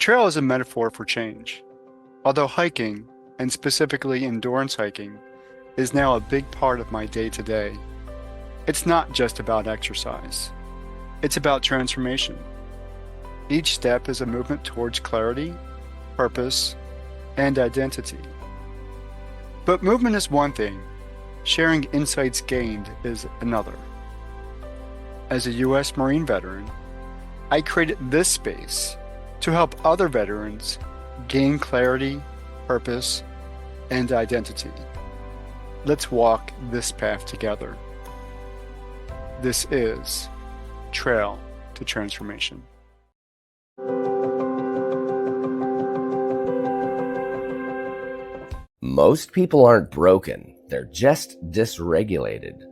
trail is a metaphor for change. Although hiking, and specifically endurance hiking, is now a big part of my day-to-day, it's not just about exercise. It's about transformation. Each step is a movement towards clarity, purpose, and identity. But movement is one thing, sharing insights gained is another. As a U.S. Marine veteran, I created this space to help other veterans gain clarity, purpose, and identity. Let's walk this path together. This is Trail to Transformation. Most people aren't broken, they're just dysregulated.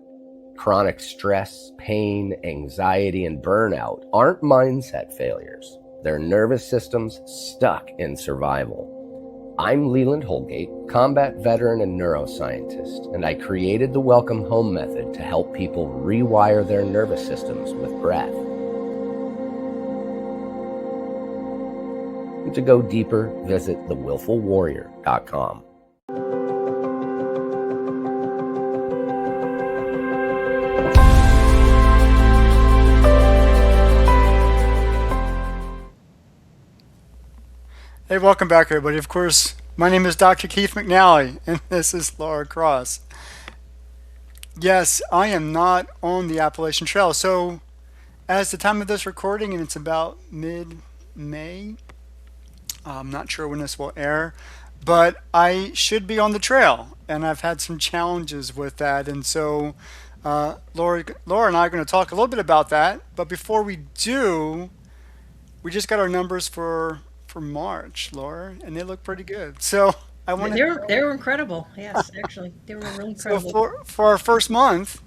Chronic stress, pain, anxiety, and burnout aren't mindset failures. They're nervous systems stuck in survival. I'm Leland Holgate, combat veteran and neuroscientist, and I created the Welcome Home method to help people rewire their nervous systems with breath. And to go deeper, visit thewillfulwarrior.com. Hey, welcome back, everybody. Of course, my name is Dr. Keith McNally, and this is Laura Cross. Yes, I am not on the Appalachian Trail. So, as the time of this recording, and it's about mid-May, I'm not sure when this will air, but I should be on the trail, and I've had some challenges with that. And so, Laura and I are going to talk a little bit about that. But before we do, we just got our numbers for March, Laura, and they look pretty good. So I want to. They were incredible. Yes, actually, they were really incredible. So for our first month,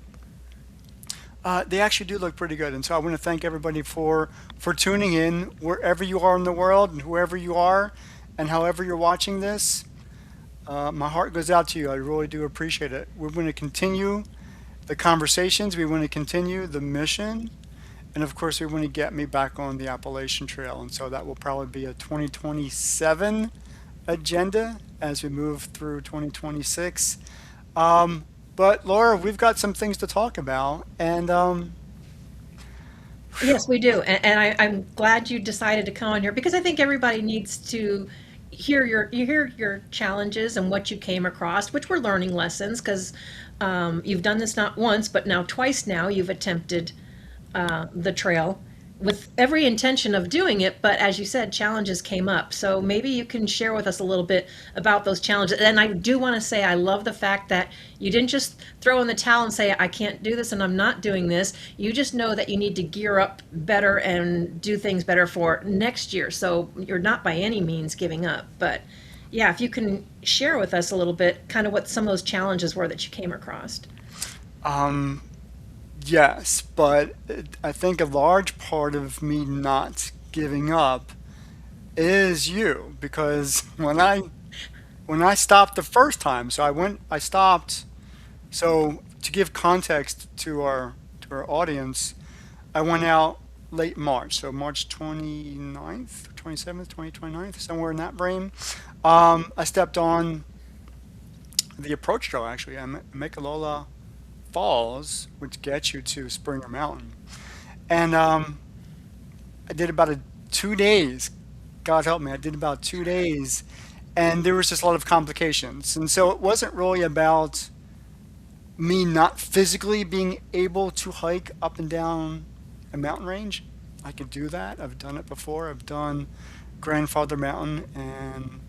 they actually do look pretty good. And so I want to thank everybody for tuning in wherever you are in the world and whoever you are, and however you're watching this. My heart goes out to you. I really do appreciate it. We're going to continue the conversations. We want to continue the mission. And of course, we want to get me back on the Appalachian Trail. And so that will probably be a 2027 agenda as we move through 2026. But Laura, we've got some things to talk about. And yes, we do. And I'm glad you decided to come on here because I think everybody needs to hear your challenges and what you came across, which were learning lessons because you've done this not once, but now twice now you've attempted the trail with every intention of doing it, but as you said, challenges came up. So maybe you can share with us a little bit about those challenges. And I do want to say I love the fact that you didn't just throw in the towel and say, I can't do this and I'm not doing this. You just know that you need to gear up better and do things better for next year. So you're not by any means giving up. But yeah, if you can share with us a little bit kind of what some of those challenges were that you came across. Yes, but I think a large part of me not giving up is you, because when I stopped the first time, I stopped. So to give context to our audience, I went out late March, so March 29th, 27th, 29th, somewhere in that frame. I stepped on the approach trail actually, Mekalola Falls, which gets you to Springer Mountain. And I did about 2 days. God help me, I did about 2 days. And there was just a lot of complications. And so it wasn't really about me not physically being able to hike up and down a mountain range. I could do that. I've done it before. I've done Grandfather Mountain and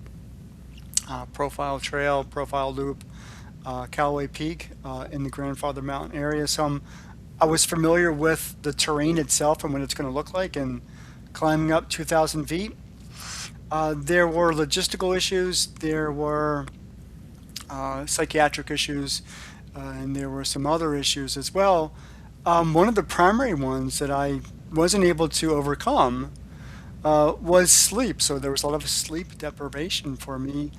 Profile Trail, Profile Loop, Callaway Peak in the Grandfather Mountain area. So I was familiar with the terrain itself and what it's going to look like, and climbing up 2,000 feet. There were logistical issues, there were psychiatric issues, and there were some other issues as well. One of the primary ones that I wasn't able to overcome was sleep. So there was a lot of sleep deprivation for me.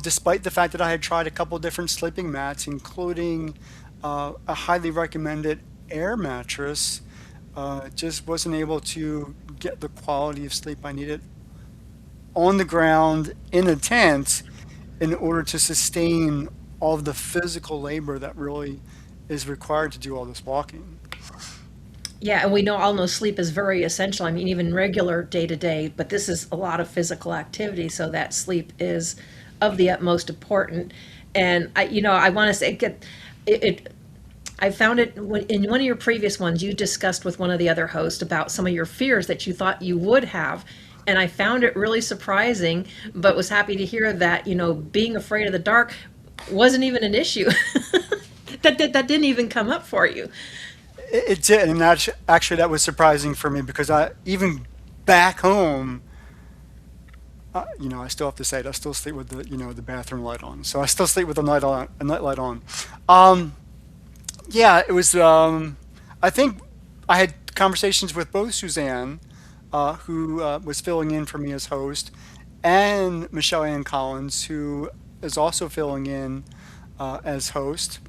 Despite the fact that I had tried a couple different sleeping mats, including a highly recommended air mattress, just wasn't able to get the quality of sleep I needed on the ground in a tent in order to sustain all of the physical labor that really is required to do all this walking. Yeah, and we know all know sleep is very essential. I mean, even regular day to day, but this is a lot of physical activity, so that sleep is of the utmost important. And I want to say, it. I found it in one of your previous ones. You discussed with one of the other hosts about some of your fears that you thought you would have, and I found it really surprising, but was happy to hear that being afraid of the dark wasn't even an issue. That didn't even come up for you. It did, and actually that was surprising for me because I even back home, I still have to say it. I still sleep with the bathroom light on, so I still sleep with a night light on. Um, yeah, it was. I think I had conversations with both Suzanne, who was filling in for me as host, and Michelle Ann Collins, who is also filling in as host.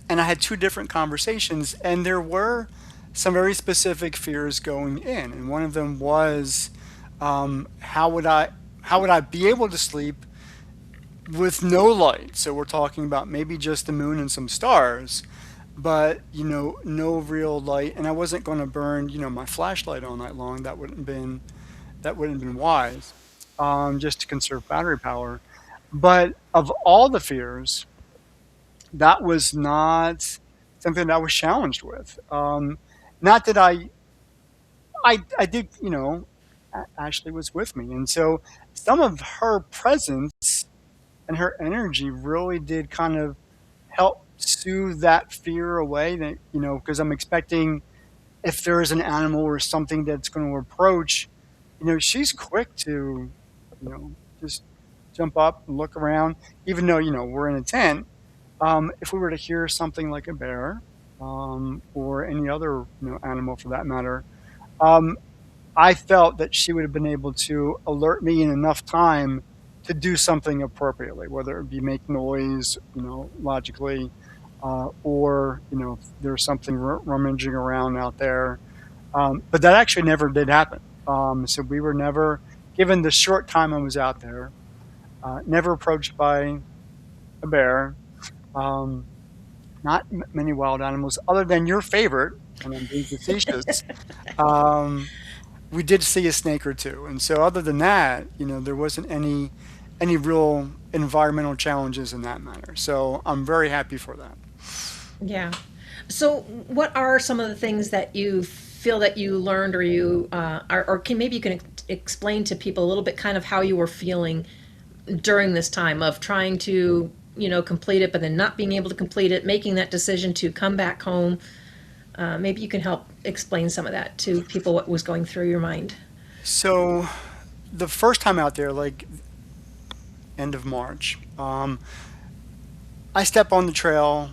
And I had two different conversations, and there were some very specific fears going in. And one of them was, how would I be able to sleep with no light? So we're talking about maybe just the moon and some stars, but no real light, and I wasn't going to burn my flashlight all night long. That wouldn't have been wise, just to conserve battery power. But of all the fears, that was not something that I was challenged with. Not that I did, Ashley was with me. And so some of her presence and her energy really did kind of help soothe that fear away that, because I'm expecting if there is an animal or something that's going to approach, she's quick to, just jump up and look around, even though, we're in a tent. If we were to hear something like a bear, or any other animal for that matter, um, I felt that she would have been able to alert me in enough time to do something appropriately, whether it be make noise, logically, or if there's something rummaging around out there. But that actually never did happen. So we were never, given the short time I was out there, never approached by a bear. Um, Not many wild animals other than your favorite, and I'm being facetious. Um, we did see a snake or two, and so other than that, there wasn't any real environmental challenges in that manner. So I'm very happy for that. Yeah. So, what are some of the things that you feel that you learned, or or can maybe you can explain to people a little bit, kind of how you were feeling during this time of trying to, complete it, but then not being able to complete it, making that decision to come back home. Maybe you can help explain some of that to people, what was going through your mind. So the first time out there, like end of March, I step on the trail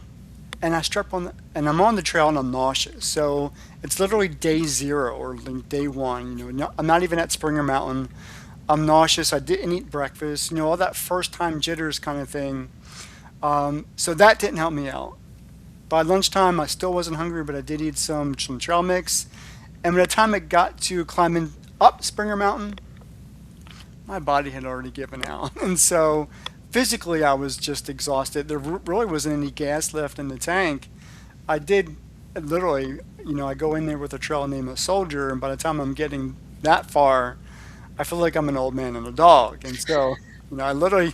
and and I'm on the trail and I'm nauseous. So it's literally day zero or like day one. I'm not even at Springer Mountain. I'm nauseous. I didn't eat breakfast. All that first time jitters kind of thing. So that didn't help me out. By lunchtime, I still wasn't hungry, but I did eat some trail mix. And by the time it got to climbing up Springer Mountain, my body had already given out. And so physically, I was just exhausted. There really wasn't any gas left in the tank. I did literally, I go in there with a trail name of Soldier, and by the time I'm getting that far, I feel like I'm an old man and a dog. And so, I literally,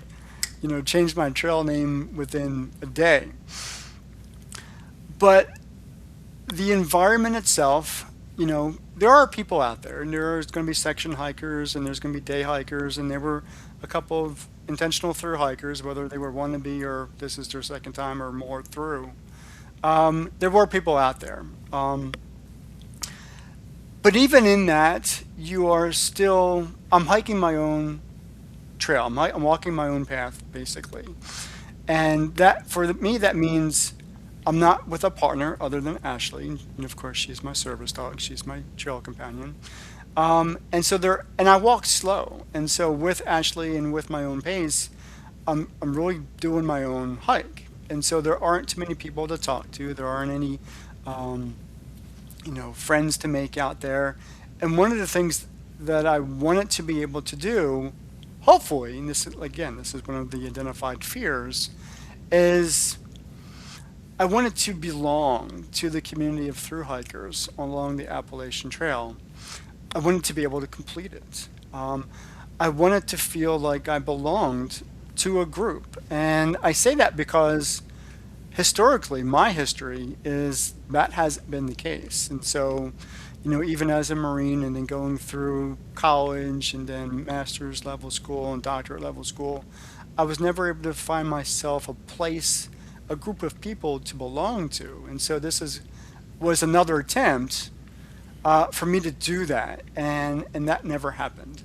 changed my trail name within a day. But the environment itself, there are people out there, and there's going to be section hikers, and there's going to be day hikers, and there were a couple of intentional through hikers, whether they were wannabe or this is their second time or more through. There were people out there. But even in that, I'm hiking my own trail. I'm walking my own path, basically. And that, for me, that means I'm not with a partner other than Ashley. And of course, she's my service dog. She's my trail companion. And I walk slow. And so with Ashley and with my own pace, I'm really doing my own hike. And so there aren't too many people to talk to. There aren't any, friends to make out there. And one of the things that I wanted to be able to do, hopefully, and this is, again, this is one of the identified fears, is I wanted to belong to the community of thru hikers along the Appalachian Trail. I wanted to be able to complete it. I wanted to feel like I belonged to a group. And I say that because historically, my history is that has been the case. And so, even as a Marine and then going through college and then master's level school and doctorate level school, I was never able to find myself a place, a group of people to belong to. And so was another attempt for me to do that, and that never happened.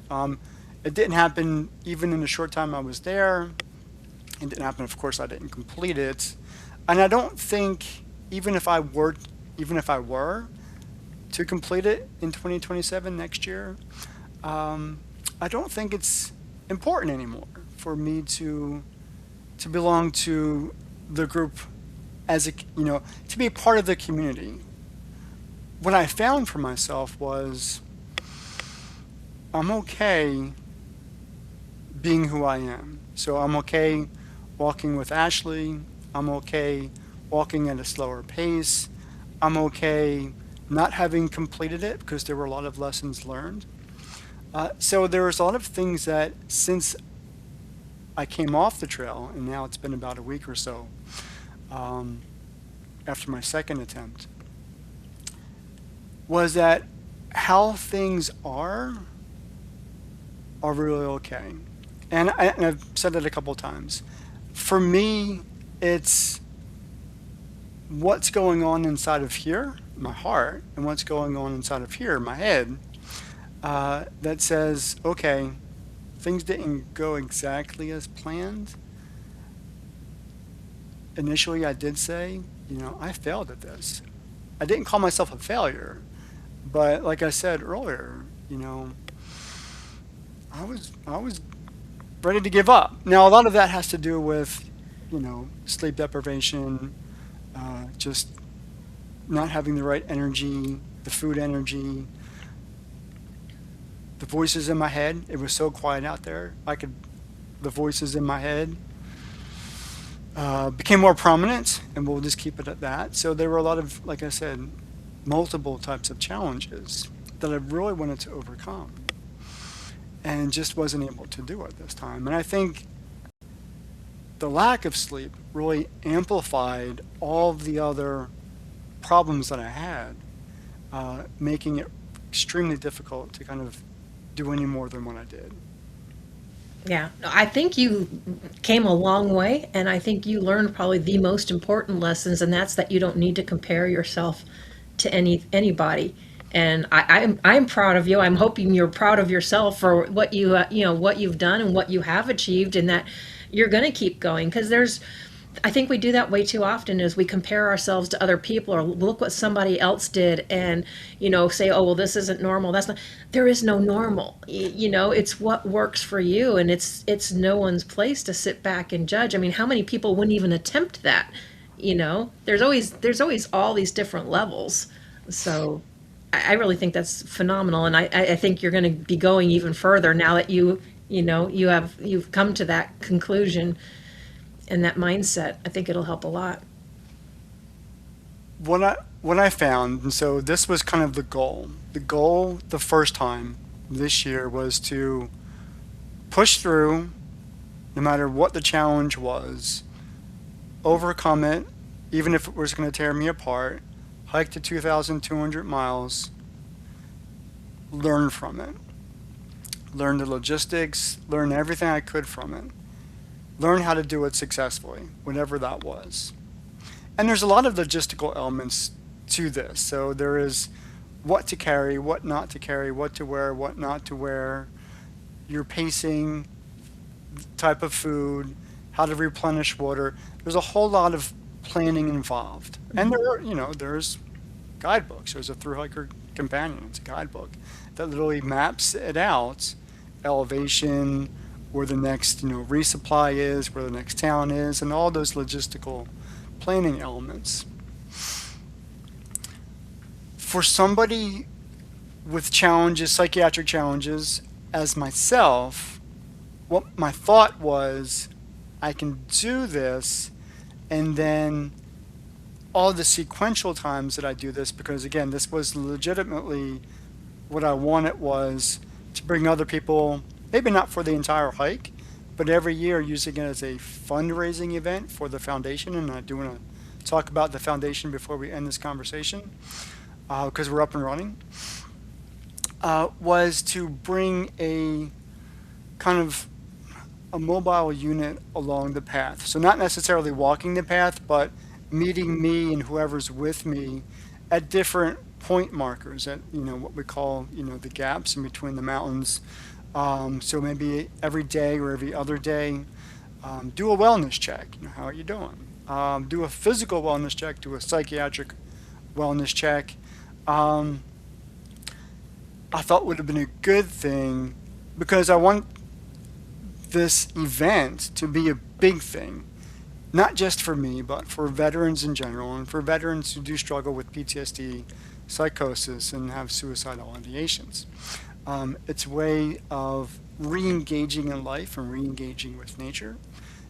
It didn't happen even in the short time I was there. It didn't happen. Of course, I didn't complete it, and I don't think even if I were to complete it in 2027 next year, I don't think it's important anymore for me to belong to the group as to be a part of the community. What I found for myself was I'm okay being who I am. So I'm okay walking with Ashley. I'm okay walking at a slower pace. I'm okay not having completed it because there were a lot of lessons learned. So there was a lot of things that since I came off the trail, and now it's been about a week or so after my second attempt, was that how things are really okay. And I've said it a couple of times. For me, it's what's going on inside of here, my heart, and what's going on inside of here, my head, that says, okay, things didn't go exactly as planned. Initially, I did say, I failed at this. I didn't call myself a failure, but like I said earlier, I was ready to give up. Now, a lot of that has to do with, sleep deprivation, just not having the right energy, the food energy, the voices in my head. It was so quiet out there. The voices in my head became more prominent, and we'll just keep it at that. So there were a lot of, like I said, multiple types of challenges that I really wanted to overcome and just wasn't able to do it this time. And I think the lack of sleep really amplified all of the other problems that I had, making it extremely difficult to kind of do any more than what I did. Yeah, I think you came a long way, and I think you learned probably the most important lessons, and that's that you don't need to compare yourself to anybody. And I'm proud of you. I'm hoping you're proud of yourself for what what you've done and what you have achieved, and that you're going to keep going, because I think we do that way too often, is we compare ourselves to other people or look what somebody else did and, say, oh, well, this isn't normal. That's not, there is no normal, it's what works for you. And it's no one's place to sit back and judge. I mean, how many people wouldn't even attempt that? There's always all these different levels. So I really think that's phenomenal. And I think you're going to be going even further now that you've come to that conclusion and that mindset. I think it'll help a lot. What I found, and so this was kind of the goal. The goal the first time this year was to push through, no matter what the challenge was, overcome it, even if it was going to tear me apart, hike to 2,200 miles, learn from it, learn the logistics, learn everything I could from it. Learn how to do it successfully, whatever that was. And there's a lot of logistical elements to this. So there is what to carry, what not to carry, what to wear, what not to wear, your pacing, type of food, how to replenish water. There's a whole lot of planning involved. And there's guidebooks. There's a Thru Hiker Companion. It's a guidebook that literally maps it out, elevation, where the next resupply is, where the next town is, and all those logistical planning elements. For somebody with challenges, psychiatric challenges, as myself, what my thought was, I can do this, and then all the sequential times that I do this, because again, this was legitimately what I wanted was to bring other people, maybe not for the entire hike, but every year using it as a fundraising event for the foundation. And I do want to talk about the foundation before we end this conversation, because we're up and running. Was to bring a kind of a mobile unit along the path. So not necessarily walking the path, but meeting me and whoever's with me at different point markers, at what we call the gaps in between the mountains. So maybe every day or every other day, do a wellness check. How are you doing? Do a physical wellness check. Do a psychiatric wellness check. I thought would have been a good thing, because I want this event to be a big thing, not just for me, but for veterans in general, and for veterans who do struggle with PTSD, psychosis, and have suicidal ideations. It's a way of re-engaging in life and re-engaging with nature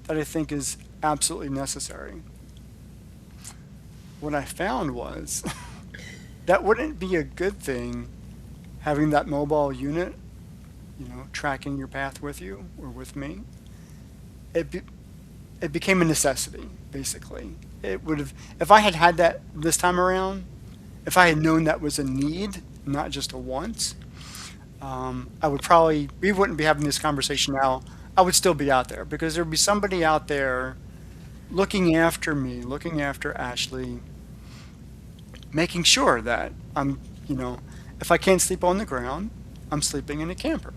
that I think is absolutely necessary. What I found was that wouldn't be a good thing, having that mobile unit, tracking your path with you or with me. It became a necessity, basically. It would have, if I had had that this time around, if I had known that was a need, not just a want, we wouldn't be having this conversation now. I would still be out there, because there'd be somebody out there looking after me, looking after Ashley, making sure that if I can't sleep on the ground, I'm sleeping in a camper.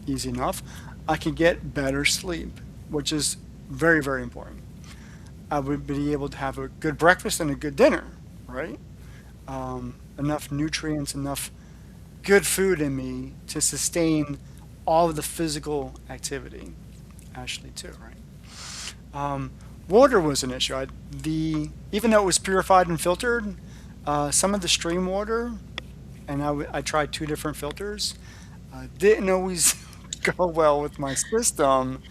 Easy enough. I can get better sleep, which is very, very important. I would be able to have a good breakfast and a good dinner, right? Enough nutrients, enough good food in me to sustain all of the physical activity. Ashley too, right? Water was an issue. Even though it was purified and filtered, some of the stream water, and I tried two different filters, didn't always go well with my system.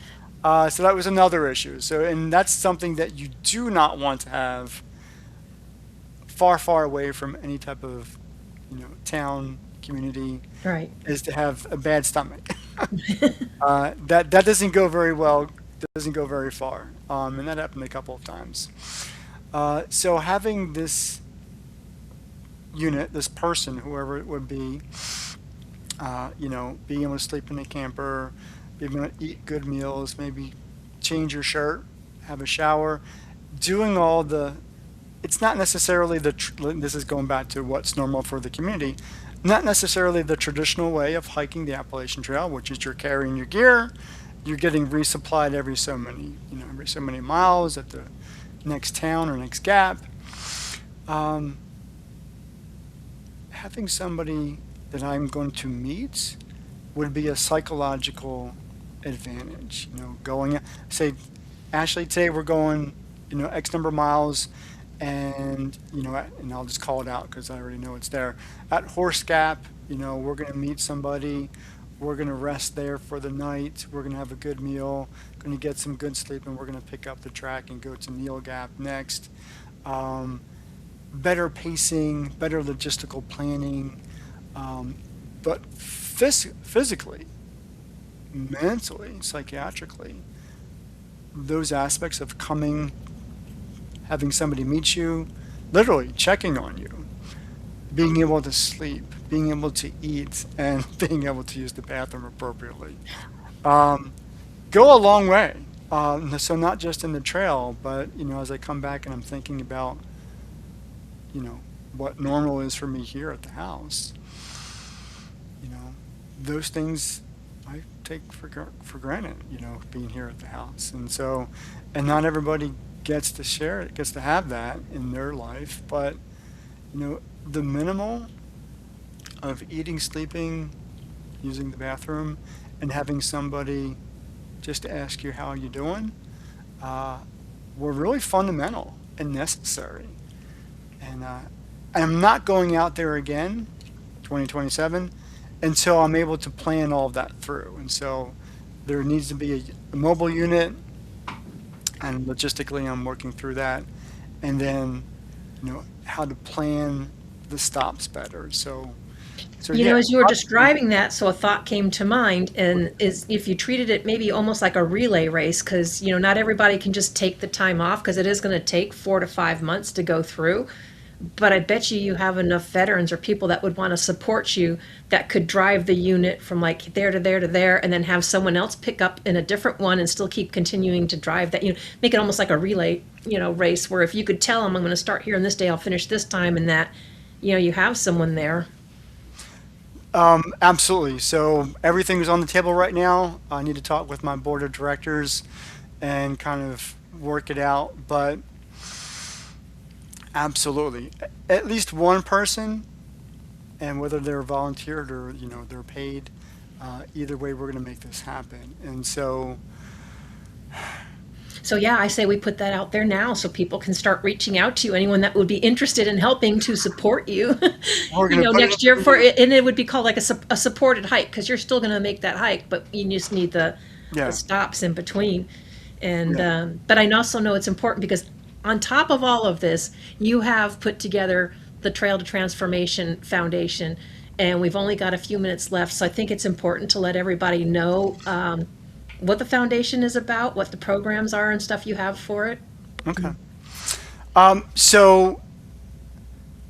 So that was another issue. And that's something that you do not want to have far, far away from any type of, town, community, Right. is to have a bad stomach. That doesn't go very well. Doesn't go very far. And that happened a couple of times. So having this unit, this person, whoever it would be, being able to sleep in a camper, being able to eat good meals, maybe change your shirt, have a shower, doing all the, it's not necessarily this is going back to what's normal for the community, not necessarily the traditional way of hiking the Appalachian Trail, which is you're carrying your gear, you're getting resupplied every so many miles at the next town or next gap. Having somebody that I'm going to meet would be a psychological advantage. Going, say, Ashley, today we're going, X number of miles, and and I'll just call it out because I already know it's there. At Horse Gap, we're going to meet somebody. We're going to rest there for the night. We're going to have a good meal. Going to get some good sleep, and we're going to pick up the track and go to Neil Gap next. Better pacing, better logistical planning, but physically, mentally, psychiatrically, those aspects of having somebody meet you, literally checking on you, being able to sleep, being able to eat, and being able to use the bathroom appropriately, go a long way. So not just in the trail, but as I come back and I'm thinking about what normal is for me here at the house, those things I take for granted, being here at the house. And not everybody gets to share it, gets to have that in their life, but the minimal of eating, sleeping, using the bathroom, and having somebody just to ask you how you doing, were really fundamental and necessary. And I'm not going out there again 2027, until I'm able to plan all of that through. And so there needs to be a mobile unit, and logistically I'm working through that. And then, how to plan the stops better. So You yeah, know, as you were describing that, so a thought came to mind, and is if you treated it maybe almost like a relay race, because, not everybody can just take the time off, because it is going to take 4 to 5 months to go through. But I bet you have enough veterans or people that would want to support you that could drive the unit from like there to there to there, and then have someone else pick up in a different one and still keep continuing to drive that, make it almost like a relay, race, where if you could tell them, I'm going to start here on this day, I'll finish this time, and that, you have someone there. absolutely. So everything is on the table right now. I need to talk with my board of directors and kind of work it out. But absolutely, at least one person, and whether they're volunteered or they're paid, either way, we're going to make this happen. And so, So yeah, I say we put that out there now so people can start reaching out to you, anyone that would be interested in helping to support you, we're going to put next year for it. And it would be called like a supported hike, because you're still going to make that hike, but you just need yeah, the stops in between. And, yeah, but I also know it's important because on top of all of this, you have put together the Trail to Transformation Foundation, and we've only got a few minutes left. So I think it's important to let everybody know, what the foundation is about, what the programs are and stuff you have for it. okay. So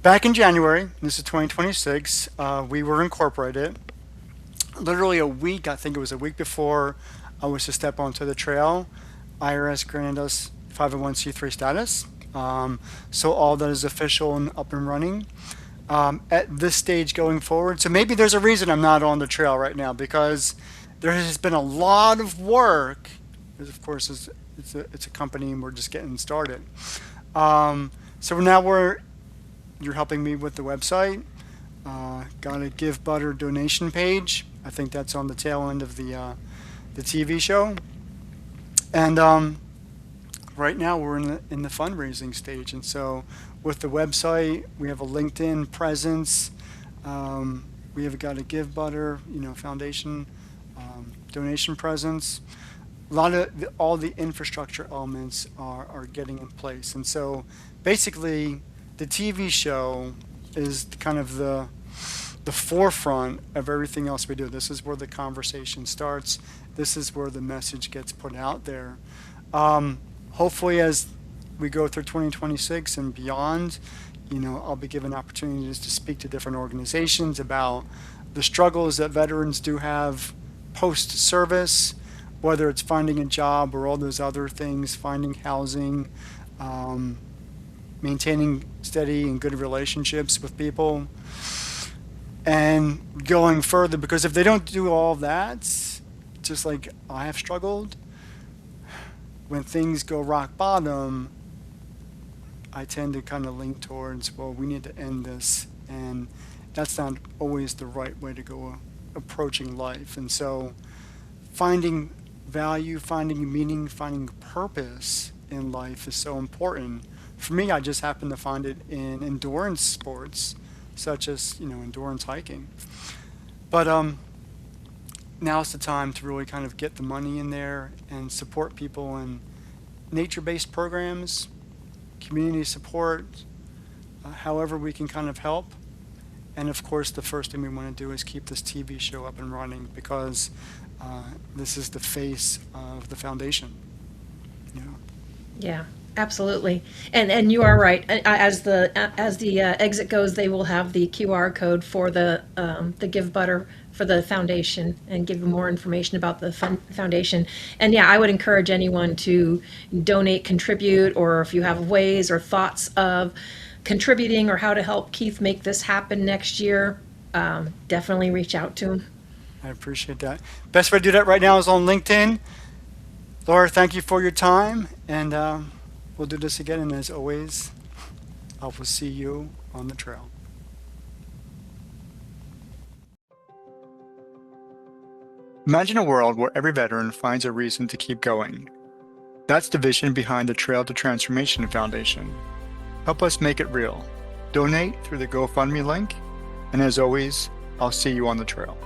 back in January, this is 2026, we were incorporated. Literally a week, I think it was a week before I was to step onto the trail, IRS granted us 501c3 status. So all that is official and up and running. At this stage going forward, so maybe there's a reason I'm not on the trail right now, because there has been a lot of work. Because of course it's a company and we're just getting started. So now you're helping me with the website. Got a Give Butter donation page. I think that's on the tail end of the TV show. And right now we're in the fundraising stage. And so with the website, we have a LinkedIn presence. We have got a Give Butter, foundation donation presence. A lot of all the infrastructure elements are getting in place. And so basically the TV show is kind of the forefront of everything else we do. This is where the conversation starts. This is where the message gets put out there. Hopefully as we go through 2026 and beyond, I'll be given opportunities to speak to different organizations about the struggles that veterans do have post-service, whether it's finding a job or all those other things, finding housing, maintaining steady and good relationships with people, and going further. Because if they don't do all that, just like I have struggled, when things go rock bottom, I tend to kind of lean towards, well, we need to end this. And that's not always the right way to go approaching life. And so finding value, finding meaning, finding purpose in life is so important. For me, I just happen to find it in endurance sports, such as, endurance hiking. But now's the time to really kind of get the money in there and support people in nature-based programs, community support, however we can kind of help. And of course, the first thing we want to do is keep this TV show up and running, because this is the face of the foundation. Yeah, absolutely. And you are right. As the exit goes, they will have the QR code for the Give Butter for the foundation, and give you more information about the foundation. And yeah, I would encourage anyone to donate, contribute, or if you have ways or thoughts of contributing or how to help Keith make this happen next year, definitely reach out to him. I appreciate that. Best way to do that right now is on LinkedIn. Laura, thank you for your time, and we'll do this again. And as always, I will see you on the trail. Imagine a world where every veteran finds a reason to keep going. That's the vision behind the Trail to Transformation Foundation. Help us make it real. Donate through the GoFundMe link, And as always, I'll see you on the trail.